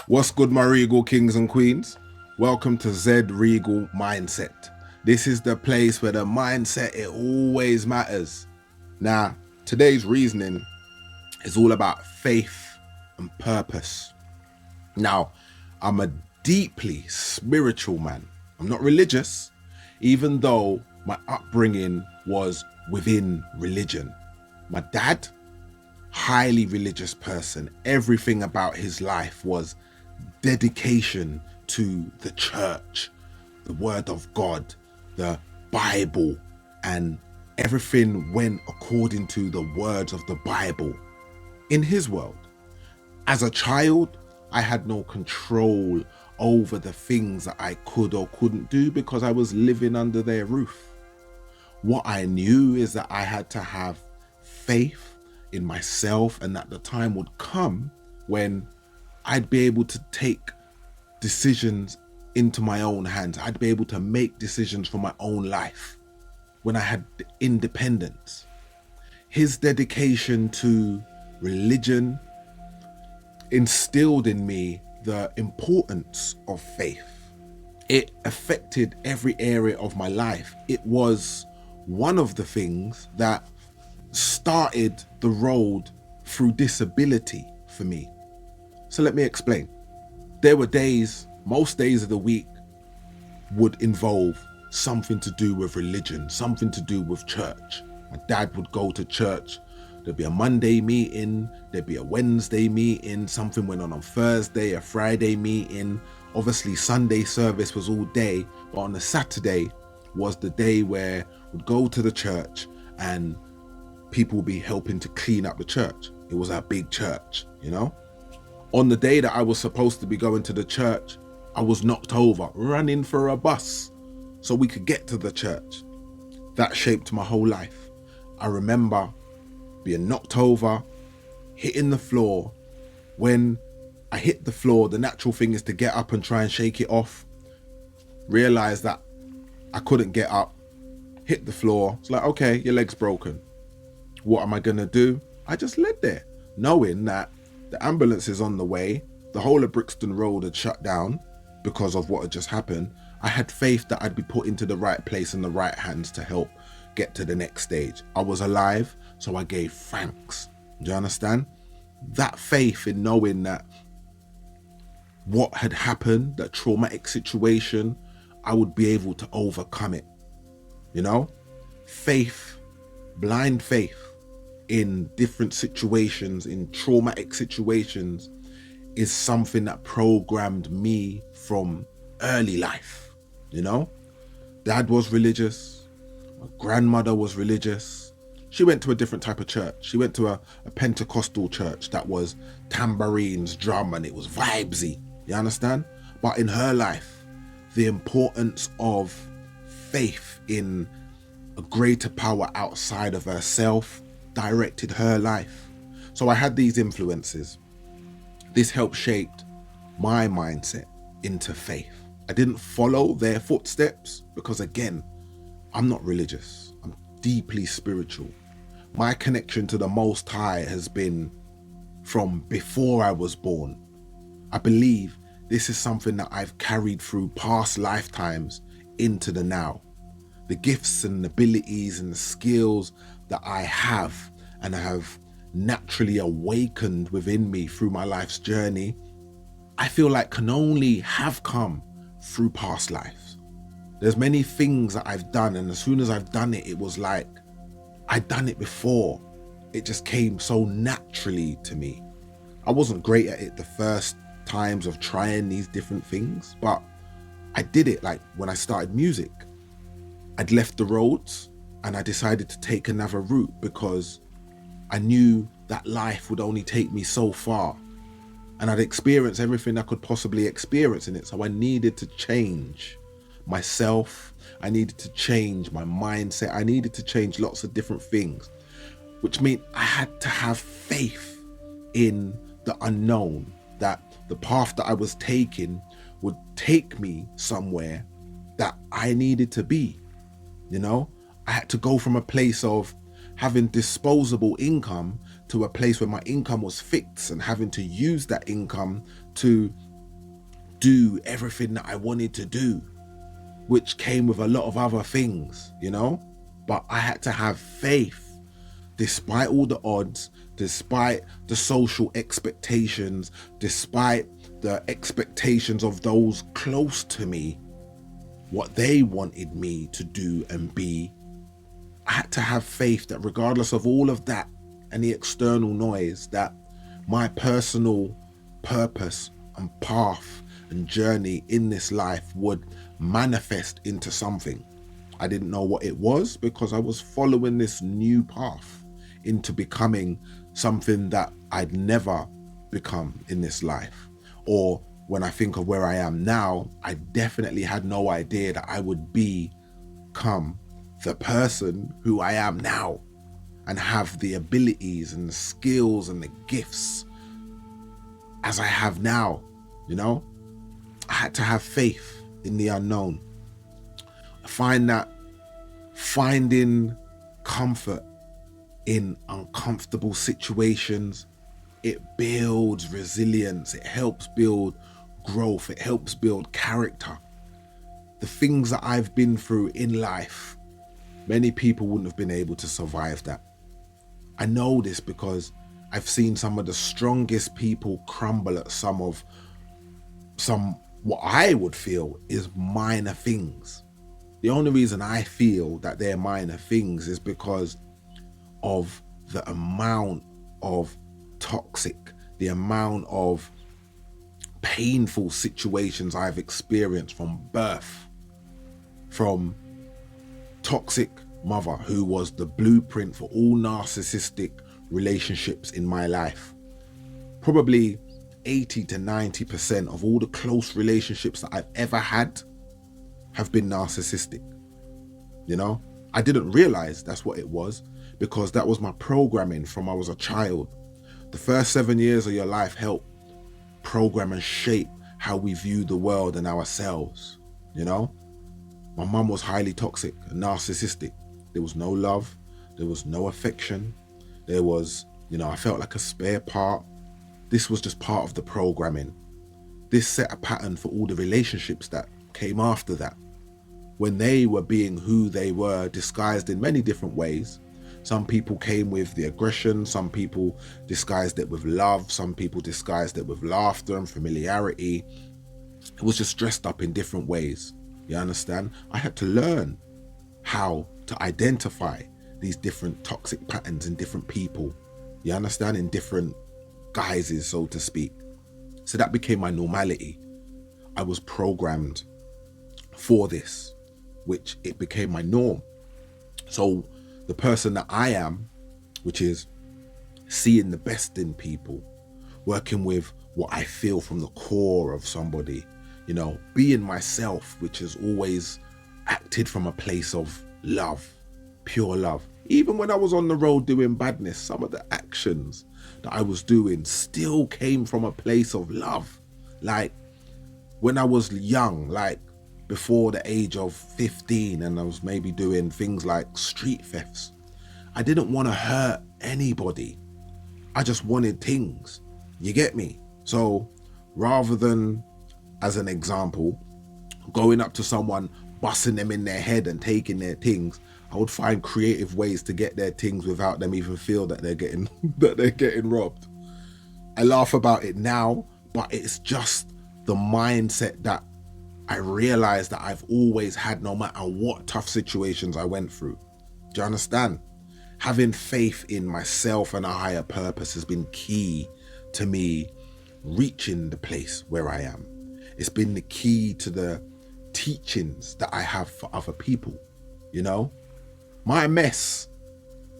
What's good, my Regal kings and queens? Welcome to Zed Regal Mindset. This is the place where the mindset, it always matters. Now, today's reasoning is all about faith and purpose. Now, I'm a deeply spiritual man. I'm not religious, even though my upbringing was within religion. My dad, highly religious person. Everything about his life was dedication to the church, the word of God, the Bible, and everything went according to the words of the Bible in his world. As a child, I had no control over the things that I could or couldn't do because I was living under their roof. What I knew is that I had to have faith in myself, and that the time would come when I'd be able to take decisions into my own hands. I'd be able to make decisions for my own life when I had independence. His dedication to religion instilled in me the importance of faith. It affected every area of my life. It was one of the things that started the road through disability for me. So let me explain. There were days, most days of the week would involve something to do with religion, something to do with church. My dad would go to church. There'd be a Monday meeting, there'd be a Wednesday meeting, something went on Thursday, a Friday meeting. Obviously Sunday service was all day, but on the Saturday was the day where we'd go to the church and people would be helping to clean up the church. It was a big church, you know? On the day that I was supposed to be going to the church, I was knocked over, running for a bus so we could get to the church. That shaped my whole life. I remember being knocked over, hitting the floor. When I hit the floor, the natural thing is to get up and try and shake it off. Realized that I couldn't get up, hit the floor. It's like, okay, your leg's broken. What am I gonna do? I just lay there, knowing that the ambulance is on the way. The whole of Brixton Road had shut down because of what had just happened. I had faith that I'd be put into the right place and the right hands to help get to the next stage. I was alive, so I gave thanks. Do you understand? That faith in knowing that what had happened, that traumatic situation, I would be able to overcome it. You know? Faith, blind faith in different situations, in traumatic situations, is something that programmed me from early life. You know, dad was religious, my grandmother was religious. She went to a different type of church. She went to a Pentecostal church that was tambourines, drum, and it was vibesy. You understand? But in her life, the importance of faith in a greater power outside of herself directed her life. So I had these influences. This helped shape my mindset into faith. I didn't follow their footsteps because, again, I'm not religious. I'm deeply spiritual. My connection to the Most High has been from before I was born. I believe this is something that I've carried through past lifetimes into the now. The gifts and abilities and the skills that I have and have naturally awakened within me through my life's journey, I feel like can only have come through past lives. There's many things that I've done, and as soon as I've done it, it was like I'd done it before. It just came so naturally to me. I wasn't great at it the first times of trying these different things, but I did it. Like when I started music, I'd left the roads and I decided to take another route because I knew that life would only take me so far, and I'd experienced everything I could possibly experience in it. So I needed to change myself. I needed to change my mindset. I needed to change lots of different things, which meant I had to have faith in the unknown, that the path that I was taking would take me somewhere that I needed to be. You know, I had to go from a place of having disposable income to a place where my income was fixed and having to use that income to do everything that I wanted to do, which came with a lot of other things, you know? But I had to have faith despite all the odds, despite the social expectations, despite the expectations of those close to me, what they wanted me to do and be. I had to have faith that regardless of all of that and the external noise, that my personal purpose and path and journey in this life would manifest into something. I didn't know what it was because I was following this new path into becoming something that I'd never become in this life. Or when I think of where I am now, I definitely had no idea that I would become the person who I am now and have the abilities and the skills and the gifts as I have now, you know? I had to have faith in the unknown. I find that finding comfort in uncomfortable situations, it builds resilience, it helps build growth, it helps build character. The things that I've been through in life, many people wouldn't have been able to survive that. I know this because I've seen some of the strongest people crumble at some what I would feel is minor things. The only reason I feel that they're minor things is because of the amount of toxic, the amount of painful situations I've experienced from birth, from toxic mother who was the blueprint for all narcissistic relationships in my life. Probably 80 to 90% of all the close relationships that I've ever had have been narcissistic. You know, I didn't realize that's what it was because that was my programming from I was a child. The first 7 years of your life help program and shape how we view the world and ourselves, you know? My mum was highly toxic and narcissistic. There was no love, there was no affection, there was, you know, I felt like a spare part. This was just part of the programming. This set a pattern for all the relationships that came after that. When they were being who they were, disguised in many different ways. Some people came with the aggression, some people disguised it with love, some people disguised it with laughter and familiarity. It was just dressed up in different ways. You understand? I had to learn how to identify these different toxic patterns in different people. You understand? In different guises, so to speak. So that became my normality. I was programmed for this, which it became my norm. So the person that I am, which is seeing the best in people, working with what I feel from the core of somebody, you know, being myself, which has always acted from a place of love, pure love. Even when I was on the road doing badness, some of the actions that I was doing still came from a place of love. Like when I was young, like before the age of 15, and I was maybe doing things like street thefts, I didn't want to hurt anybody. I just wanted things. You get me? So rather than, as an example, going up to someone, busting them in their head and taking their things, I would find creative ways to get their things without them even feel that they're getting that they're getting robbed. I laugh about it now, but it's just the mindset that I realized that I've always had, no matter what tough situations I went through. Do you understand? Having faith in myself and a higher purpose has been key to me reaching the place where I am. It's been the key to the teachings that I have for other people, you know? My mess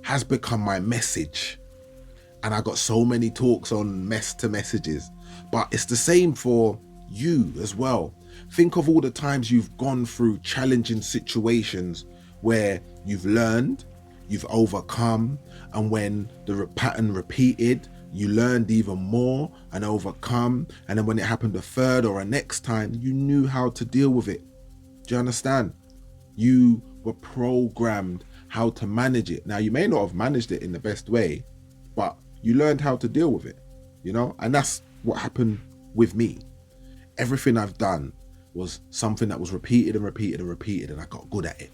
has become my message. And I got so many talks on mess to messages, but it's the same for you as well. Think of all the times you've gone through challenging situations where you've learned, you've overcome, and when the pattern repeated, you learned even more and overcome. And then when it happened a third or a next time, you knew how to deal with it. Do you understand? You were programmed how to manage it. Now, you may not have managed it in the best way, but you learned how to deal with it, you know? And that's what happened with me. Everything I've done was something that was repeated and repeated and repeated, and I got good at it.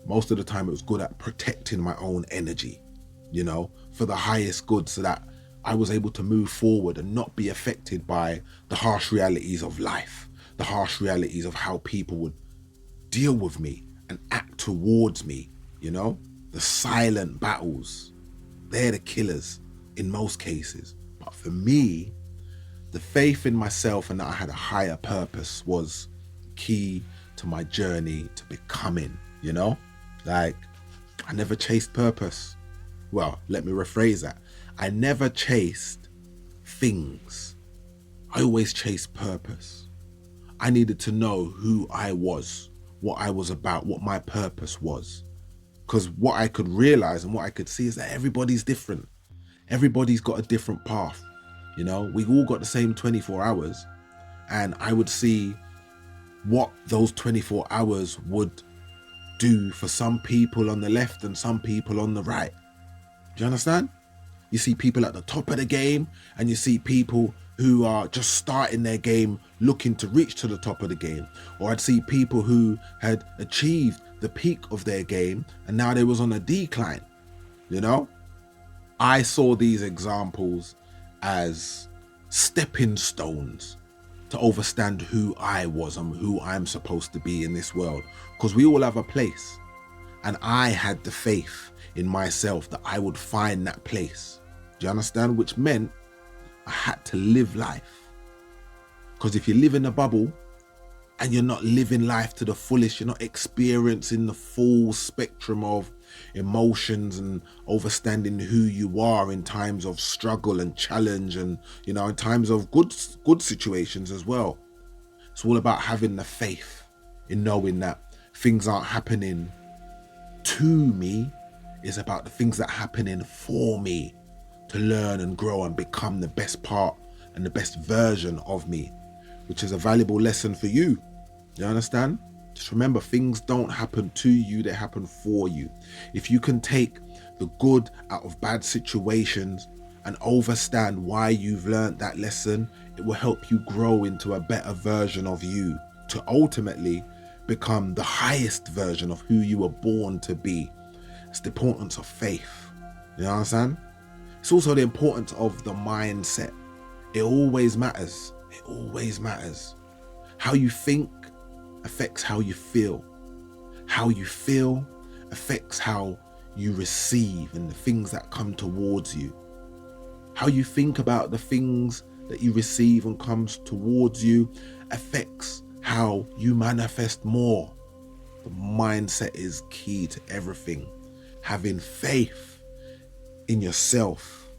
Most of the time it was good at protecting my own energy, for the highest good, so that I was able to move forward and not be affected by the harsh realities of life, the harsh realities of how people would deal with me and act towards me, the silent battles. They're the killers in most cases. But for me, the faith in myself and that I had a higher purpose was key to my journey to becoming, Like, I never chased purpose. Well, let me rephrase that. I never chased things. I always chased purpose. I needed to know who I was, what I was about, what my purpose was. Because what I could realize and what I could see is that everybody's different. Everybody's got a different path. We all got the same 24 hours. And I would see what those 24 hours would do for some people on the left and some people on the right. Do you understand? You see people at the top of the game, and you see people who are just starting their game looking to reach to the top of the game. Or I'd see people who had achieved the peak of their game and now they was on a decline. I saw these examples as stepping stones to overstand who I was and who I'm supposed to be in this world. Because we all have a place. And I had the faith in myself that I would find that place. Do you understand? Which meant I had to live life. Because if you live in a bubble and you're not living life to the fullest, you're not experiencing the full spectrum of emotions and understanding who you are in times of struggle and challenge, and in times of good situations as well. It's all about having the faith in knowing that things aren't happening to me. It's about the things that are happening for me to learn and grow and become the best part and the best version of me, which is a valuable lesson for you. You understand? Just remember, things don't happen to you, they happen for you. If you can take the good out of bad situations and understand why you've learned that lesson, it will help you grow into a better version of you to ultimately become the highest version of who you were born to be. It's the importance of faith. You understand? It's also the importance of the mindset. It always matters. It always matters. How you think affects how you feel. How you feel affects how you receive and the things that come towards you. How you think about the things that you receive and comes towards you affects how you manifest more. The mindset is key to everything. Having faith in yourself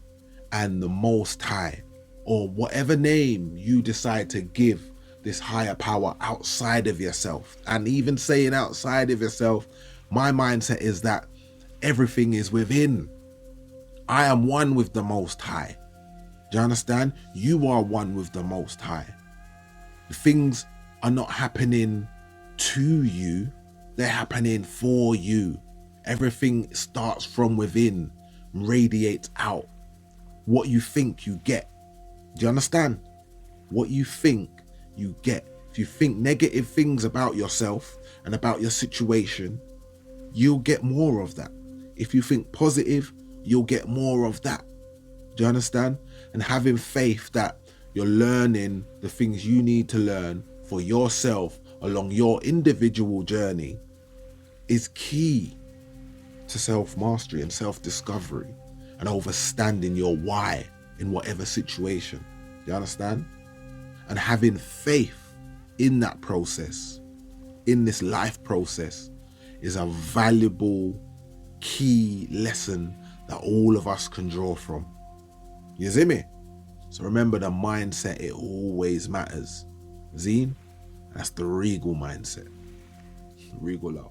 and the Most High, or whatever name you decide to give this higher power outside of yourself. And even saying outside of yourself, my mindset is that everything is within. I am one with the Most High. Do you understand? You are one with the Most High. The things are not happening to you, they're happening for you. Everything starts from within, radiates out. What you think, you get. Do you understand? What you think, you get. If you think negative things about yourself and about your situation, you'll get more of that. If you think positive, you'll get more of that. Do you understand? And having faith that you're learning the things you need to learn for yourself along your individual journey is key to self-mastery and self-discovery and understanding your why in whatever situation. Do you understand? And having faith in that process, in this life process, is a valuable key lesson that all of us can draw from. You see me? So remember, the mindset, it always matters. Zine, that's the Regal mindset. Regal love.